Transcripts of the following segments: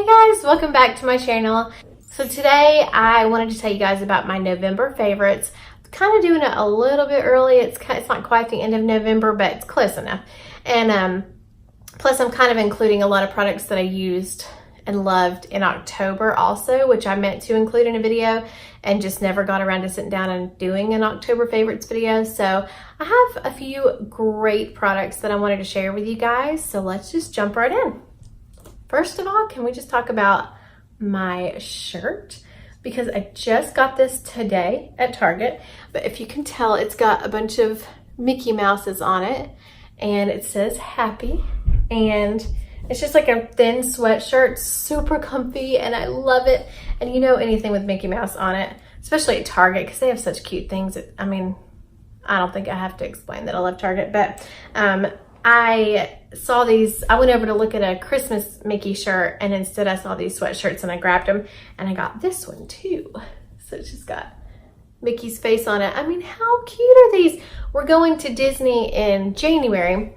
Hey guys, welcome back to my channel. So today I wanted to tell you guys about my November favorites. I'm kind of doing it a little bit early. It's not quite the end of November, but it's close enough. And plus I'm kind of including a lot of products that I used and loved in October also, which I meant to include in a video and just never got around to sitting down and doing an October favorites video. So I have a few great products that I wanted to share with you guys. So let's just jump right in. First of all, can we just talk about my shirt? Because I just got this today at Target, but if you can tell, it's got a bunch of Mickey Mouses on it and it says happy, and it's just like a thin sweatshirt, super comfy, and I love it. And you know, anything with Mickey Mouse on it, especially at Target, because they have such cute things. I mean, I don't think I have to explain that I love Target, but I saw these. I went over to look at a Christmas Mickey shirt, and instead I saw these sweatshirts and I grabbed them, and I got this one too. So it's just got Mickey's face on it. I mean, how cute are these? We're going to Disney in January,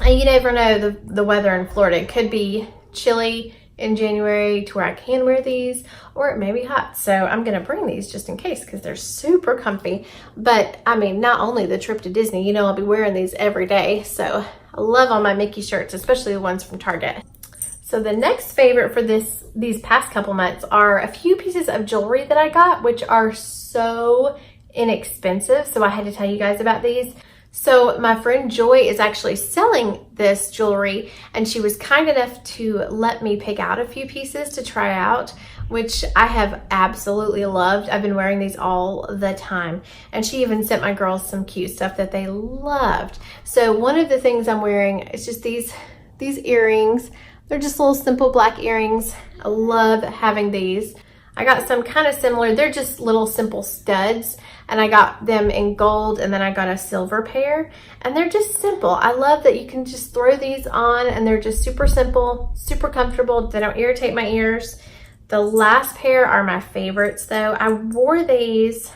and you never know the weather in Florida. It could be chilly in January to where I can wear these, or it may be hot. So I'm gonna bring these just in case because they're super comfy. But I mean, not only the trip to Disney, you know, I'll be wearing these every day. So I love all my Mickey shirts, especially the ones from Target. So the next favorite for these past couple months are a few pieces of jewelry that I got, which are so inexpensive. So I had to tell you guys about these. So my friend Joy is actually selling this jewelry, and she was kind enough to let me pick out a few pieces to try out, which I have absolutely loved. I've been wearing these all the time, and she even sent my girls some cute stuff that they loved. So one of the things I'm wearing is just these earrings. They're just little simple black earrings. I love having these. I got some kind of similar. They're just little simple studs, and I got them in gold, and then I got a silver pair, and they're just simple. I love that you can just throw these on, and they're just super simple, super comfortable. They don't irritate my ears. The last pair are my favorites though. I wore these,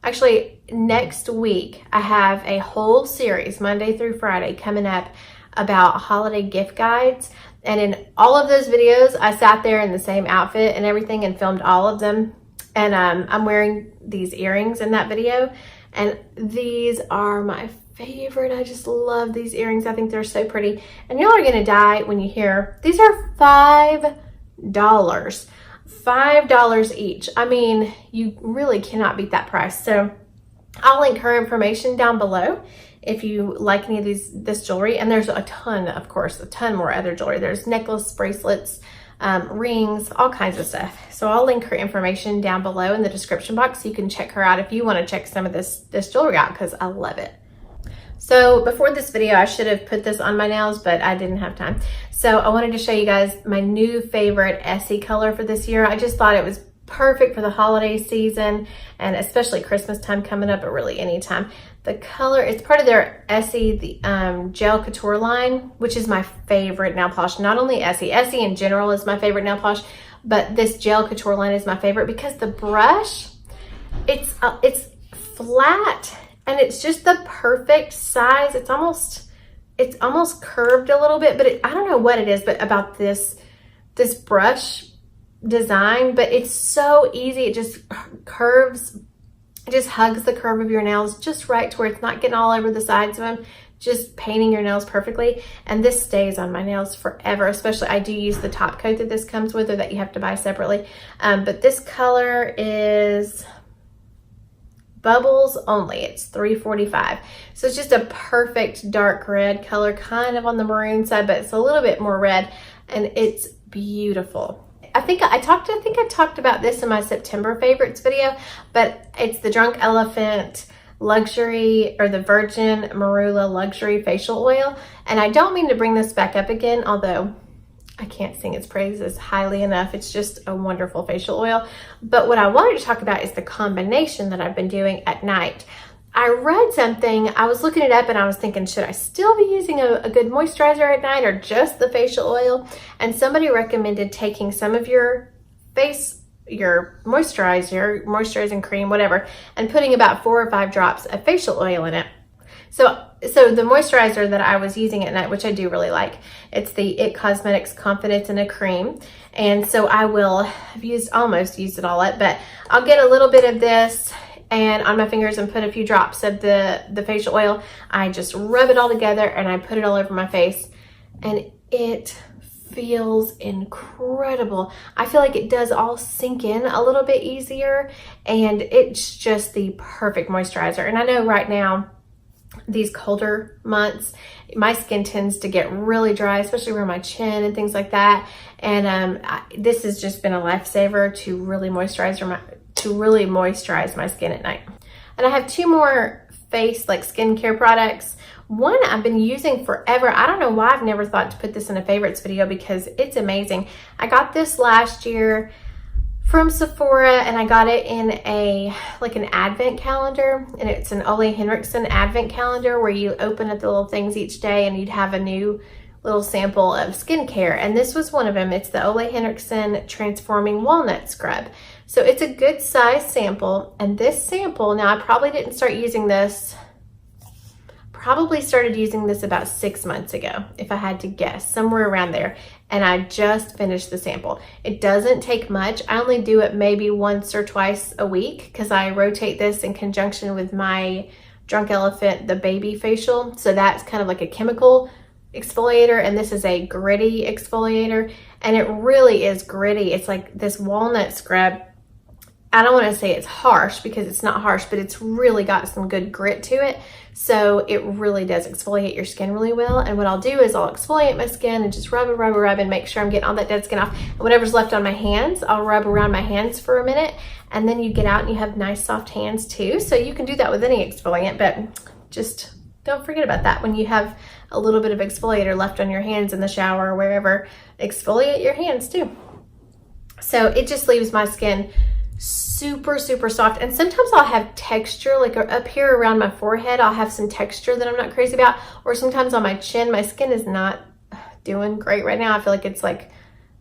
actually next week I have a whole series, Monday through Friday, coming up about holiday gift guides. And in all of those videos, I sat there in the same outfit and everything and filmed all of them. And I'm wearing these earrings in that video. And these are my favorite. I just love these earrings. I think they're so pretty. And y'all are gonna die when you hear, these are $5. $5 each. I mean, you really cannot beat that price. So I'll link her information down below if you like any of this jewelry. And there's a ton, of course, a ton more other jewelry. There's necklace, bracelets, rings, all kinds of stuff. So I'll link her information down below in the description box so you can check her out if you want to check some of this jewelry out, because I love it. So before this video, I should have put this on my nails, but I didn't have time. So I wanted to show you guys my new favorite Essie color for this year. I just thought it was perfect for the holiday season, and especially Christmas time coming up, but really anytime. The color, it's part of their Essie, the Gel Couture line, which is my favorite nail polish. Not only Essie in general is my favorite nail polish, but this Gel Couture line is my favorite because the brush, it's flat and it's just the perfect size. It's almost curved a little bit, but I don't know what it is, but about this brush design, but it's so easy. It just curves. It just hugs the curve of your nails just right to where it's not getting all over the sides of them, just painting your nails perfectly. And this stays on my nails forever, especially I do use the top coat that this comes with, or that you have to buy separately. But this color is Bubbles Only. It's $3.45. So it's just a perfect dark red color, kind of on the maroon side, but it's a little bit more red, and it's beautiful. I think I talked about this in my September favorites video, but it's the Drunk Elephant Luxury, or the Virgin Marula Luxury Facial Oil. And I don't mean to bring this back up again, although I can't sing its praises highly enough. It's just a wonderful facial oil. But what I wanted to talk about is the combination that I've been doing at night. I read something, I was looking it up, and I was thinking, should I still be using a good moisturizer at night or just the facial oil? And somebody recommended taking some of your moisturizer, moisturizing cream, whatever, and putting about 4 or 5 drops of facial oil in it. So the moisturizer that I was using at night, which I do really like, it's the IT Cosmetics Confidence in a Cream. And so I've almost used it all up, but I'll get a little bit of this and on my fingers and put a few drops of the facial oil. I just rub it all together and I put it all over my face, and it feels incredible. I feel like it does all sink in a little bit easier, and it's just the perfect moisturizer. And I know right now, these colder months, my skin tends to get really dry, especially around my chin and things like that. And this has just been a lifesaver to really moisturize my skin at night. And I have two more face skincare products. One I've been using forever. I don't know why I've never thought to put this in a favorites video, because it's amazing. I got this last year from Sephora, and I got it in an advent calendar, and it's an Ole Henriksen advent calendar where you open up the little things each day and you'd have a new little sample of skincare. And this was one of them. It's the Ole Henriksen Transforming Walnut Scrub. So it's a good size sample, and this sample, now I probably started using this about 6 months ago, if I had to guess, somewhere around there. And I just finished the sample. It doesn't take much. I only do it maybe once or twice a week because I rotate this in conjunction with my Drunk Elephant, the baby facial. So that's kind of like a chemical exfoliator, and this is a gritty exfoliator, and it really is gritty. It's like this walnut scrub. I don't want to say it's harsh because it's not harsh, but it's really got some good grit to it. So it really does exfoliate your skin really well. And what I'll do is I'll exfoliate my skin and just rub and make sure I'm getting all that dead skin off. And whatever's left on my hands, I'll rub around my hands for a minute. And then you get out and you have nice soft hands too. So you can do that with any exfoliant, but just don't forget about that when you have a little bit of exfoliator left on your hands in the shower or wherever. Exfoliate your hands too. So it just leaves my skin super soft, and sometimes I'll have texture, like up here around my forehead I'll have some texture that I'm not crazy about, or sometimes on my chin. My skin is not doing great right now. I feel like it's like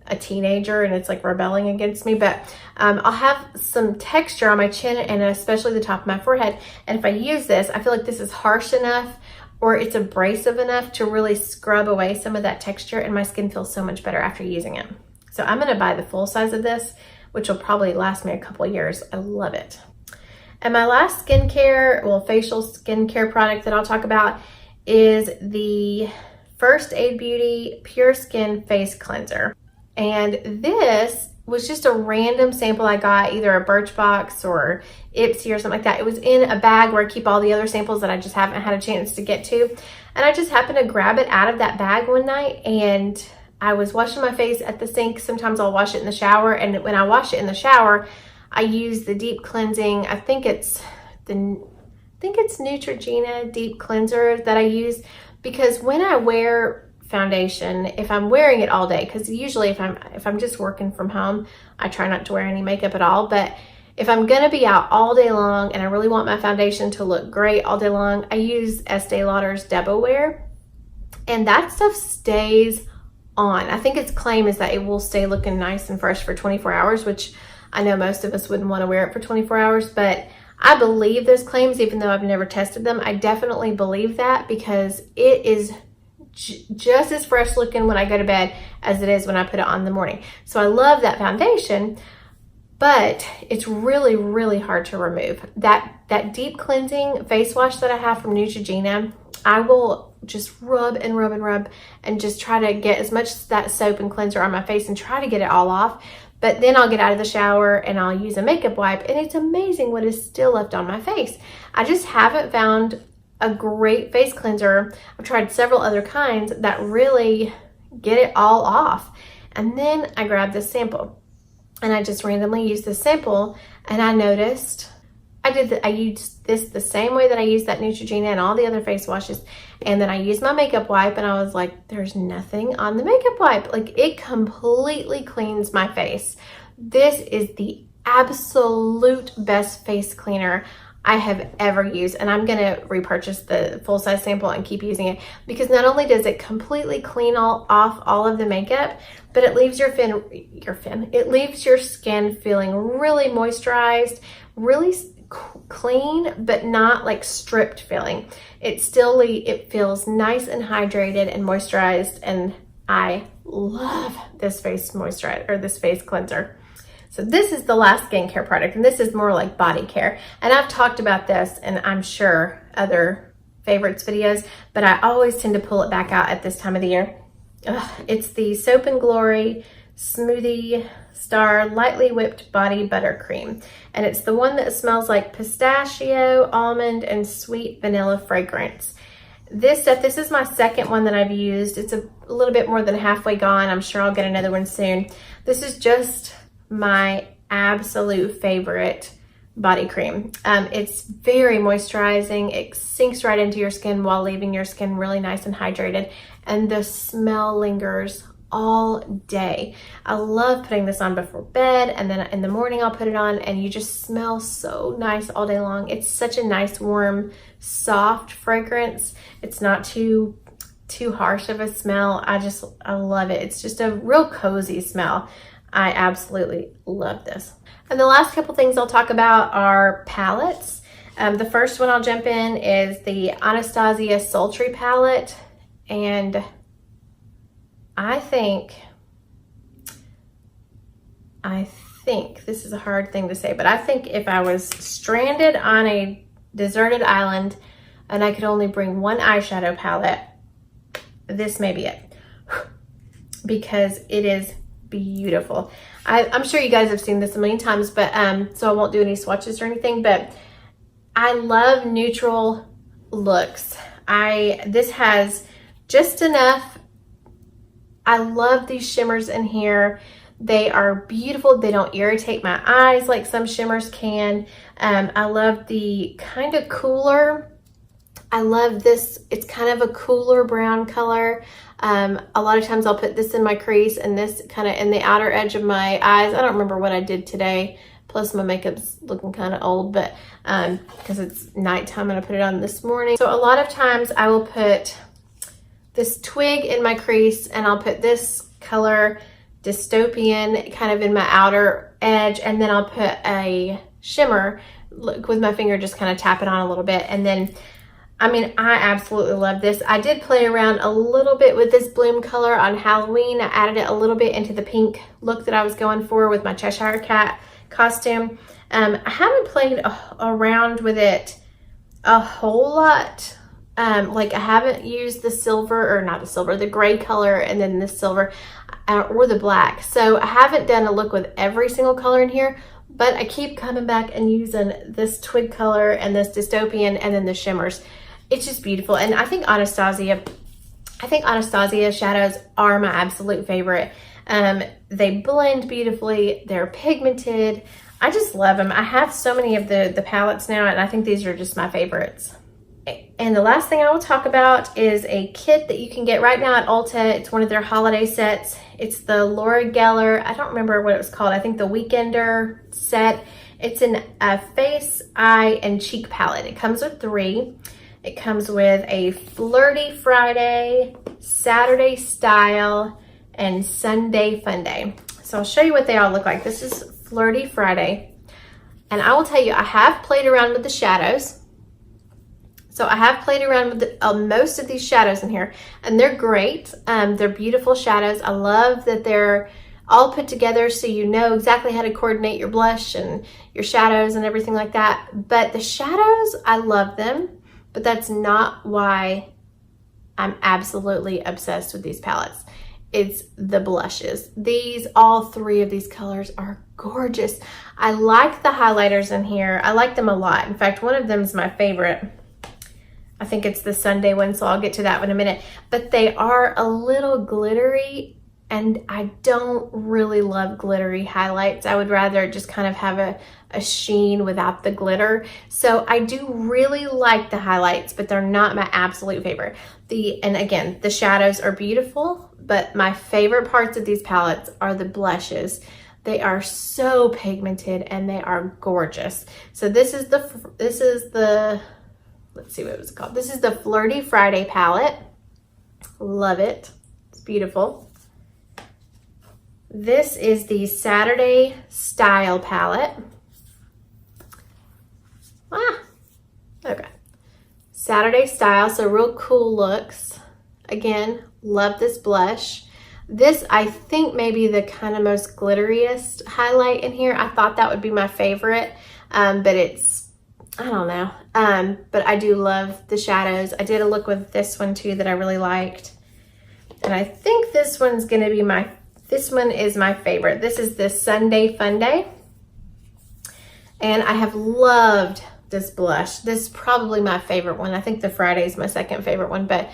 a teenager and it's like rebelling against me, but I'll have some texture on my chin and especially the top of my forehead, and if I use this, I feel like this is harsh enough or it's abrasive enough to really scrub away some of that texture, and my skin feels so much better after using it. So I'm going to buy the full size of this, which will probably last me a couple of years. I love it. And my last facial skincare product that I'll talk about is the First Aid Beauty Pure Skin Face Cleanser. And this was just a random sample I got, either a Birchbox or Ipsy or something like that. It was in a bag where I keep all the other samples that I just haven't had a chance to get to. And I just happened to grab it out of that bag one night, and I was washing my face at the sink. Sometimes I'll wash it in the shower, and when I wash it in the shower, I use the deep cleansing. I think it's Neutrogena deep cleanser that I use, because when I wear foundation, if I'm wearing it all day, because usually if I'm just working from home, I try not to wear any makeup at all. But if I'm gonna be out all day long and I really want my foundation to look great all day long, I use Estee Lauder's DeboWear, and that stuff stays on. I think its claim is that it will stay looking nice and fresh for 24 hours, which I know most of us wouldn't want to wear it for 24 hours, but I believe those claims, even though I've never tested them. I definitely believe that, because it is just as fresh looking when I go to bed as it is when I put it on in the morning. So I love that foundation, but it's really hard to remove. That deep cleansing face wash that I have from Neutrogena, I will just rub and just try to get as much of that soap and cleanser on my face and try to get it all off. But then I'll get out of the shower and I'll use a makeup wipe, and it's amazing what is still left on my face. I just haven't found a great face cleanser. I've tried several other kinds that really get it all off. And then I grabbed this sample and I just randomly used this sample, and I noticed I used this the same way that I used that Neutrogena and all the other face washes. And then I used my makeup wipe, and I was like, there's nothing on the makeup wipe. Like, it completely cleans my face. This is the absolute best face cleaner I have ever used, and I'm gonna repurchase the full-size sample and keep using it, because not only does it completely clean off all of the makeup, but it leaves it leaves your skin feeling really moisturized, really clean, but not like stripped feeling. It feels nice and hydrated and moisturized, and I love this face moisturizer or this face cleanser. So this is the last skincare product, and this is more like body care. And I've talked about this in, I'm sure, other favorites videos, but I always tend to pull it back out at this time of the year. It's the Soap and Glory Smoothie Star Lightly Whipped Body Butter Cream. And it's the one that smells like pistachio, almond, and sweet vanilla fragrance. This stuff, this is my second one that I've used. It's a little bit more than halfway gone. I'm sure I'll get another one soon. This is just my absolute favorite body cream. It's very moisturizing. It sinks right into your skin while leaving your skin really nice and hydrated. And the smell lingers all day. I love putting this on before bed, and then in the morning I'll put it on, and you just smell so nice all day long. It's such a nice, warm, soft fragrance. It's not too harsh of a smell. I love it. It's just a real cozy smell. I absolutely love this. And the last couple things I'll talk about are palettes. The first one I'll jump in is the Anastasia Sultry palette. And I think this is a hard thing to say, but I think if I was stranded on a deserted island and I could only bring one eyeshadow palette, this may be it, because it is beautiful. I'm sure you guys have seen this a million times, but so I won't do any swatches or anything, but I love neutral looks. This has just enough. I love these shimmers in here. They are beautiful. They don't irritate my eyes like some shimmers can. I love the kind of cooler. I love this. It's kind of a cooler brown color. A lot of times I'll put this in my crease and this kind of in the outer edge of my eyes. I don't remember what I did today. Plus my makeup's looking kind of old, but because it's nighttime and I put it on this morning. So a lot of times I will put this twig in my crease, and I'll put this color Dystopian kind of in my outer edge, and then I'll put a shimmer with my finger, just kind of tap it on a little bit. And then, I mean, I absolutely love this. I did play around a little bit with this bloom color on Halloween. I added it a little bit into the pink look that I was going for with my Cheshire Cat costume. I haven't played around with it a whole lot. Like I haven't used the silver, or not the silver, the gray color, and then the silver or the black. So I haven't done a look with every single color in here, but I keep coming back and using this twig color and this Dystopian and then the shimmers. It's just beautiful. And I think Anastasia shadows are my absolute favorite. They blend beautifully. They're pigmented. I just love them. I have so many of the palettes now, and I think these are just my favorites. And the last thing I will talk about is a kit that you can get right now at Ulta. It's one of their holiday sets. It's the Laura Geller, I don't remember what it was called. I think the Weekender set. It's a face, eye, and cheek palette. It comes with 3. It comes with a Flirty Friday, Saturday Style, and Sunday Fun Day. So I'll show you what they all look like. This is Flirty Friday. And I will tell you, I have played around with the shadows. So I have played around with most of these shadows in here, and they're great. They're beautiful shadows. I love that they're all put together so you know exactly how to coordinate your blush and your shadows and everything like that. But the shadows, I love them, but that's not why I'm absolutely obsessed with these palettes. It's the blushes. All 3 of these colors are gorgeous. I like the highlighters in here. I like them a lot. In fact, one of them is my favorite. I think it's the Sunday one, so I'll get to that one in a minute. But they are a little glittery, and I don't really love glittery highlights. I would rather just kind of have a sheen without the glitter. So I do really like the highlights, but they're not my absolute favorite. And again, the shadows are beautiful, but my favorite parts of these palettes are the blushes. They are so pigmented and they are gorgeous. So this is the let's see what it was called. This is the Flirty Friday palette. Love it. It's beautiful. This is the Saturday Style palette. Okay. Saturday Style, so real cool looks. Again, love this blush. This, I think, may be the kind of most glitteriest highlight in here. I thought that would be my favorite, but it's, I don't know. But I do love the shadows. I did a look with this one too that I really liked. And I think this one's gonna be this one is my favorite. This is the Sunday Fun Day. And I have loved this blush. This is probably my favorite one. I think the Friday is my second favorite one, but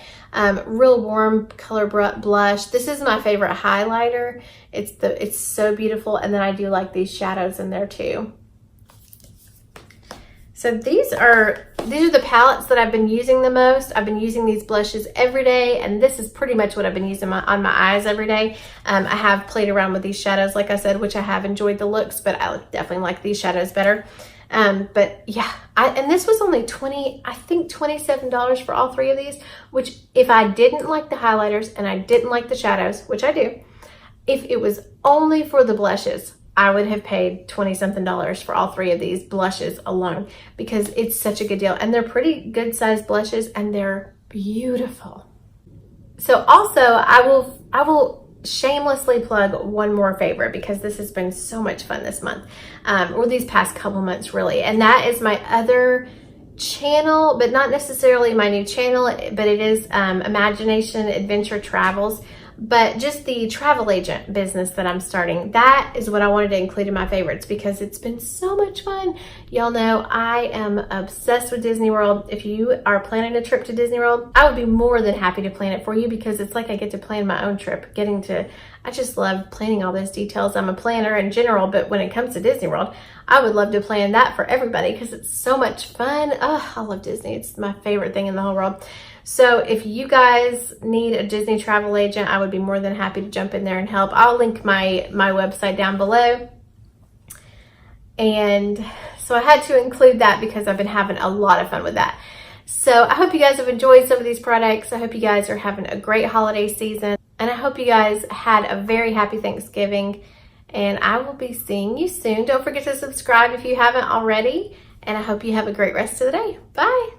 real warm color blush. This is my favorite highlighter. It's so beautiful. And then I do like these shadows in there too. So these are the palettes that I've been using the most. I've been using these blushes every day, and this is pretty much what I've been using on my eyes every day. I have played around with these shadows, like I said, which I have enjoyed the looks, but I definitely like these shadows better. But yeah, and this was only $27 for all three of these, which if I didn't like the highlighters and I didn't like the shadows, which I do, if it was only for the blushes, I would have paid $20-something for all three of these blushes alone, because it's such a good deal. And they're pretty good sized blushes and they're beautiful. So also I will shamelessly plug one more favorite, because this has been so much fun this month, or these past couple months really. And that is my other channel, but not necessarily my new channel, but it is Imagination Adventure Travels. But just the travel agent business that I'm starting, that is what I wanted to include in my favorites, because it's been so much fun. Y'all know I am obsessed with Disney World. If you are planning a trip to Disney World, I would be more than happy to plan it for you, because it's like I get to plan my own trip. I just love planning all those details. I'm a planner in general, but when it comes to Disney World, I would love to plan that for everybody, because it's so much fun. Oh, I love Disney. It's my favorite thing in the whole world. So if you guys need a Disney travel agent, I would be more than happy to jump in there and help. I'll link my website down below. And so I had to include that because I've been having a lot of fun with that. So I hope you guys have enjoyed some of these products. I hope you guys are having a great holiday season. And I hope you guys had a very happy Thanksgiving. And I will be seeing you soon. Don't forget to subscribe if you haven't already. And I hope you have a great rest of the day. Bye.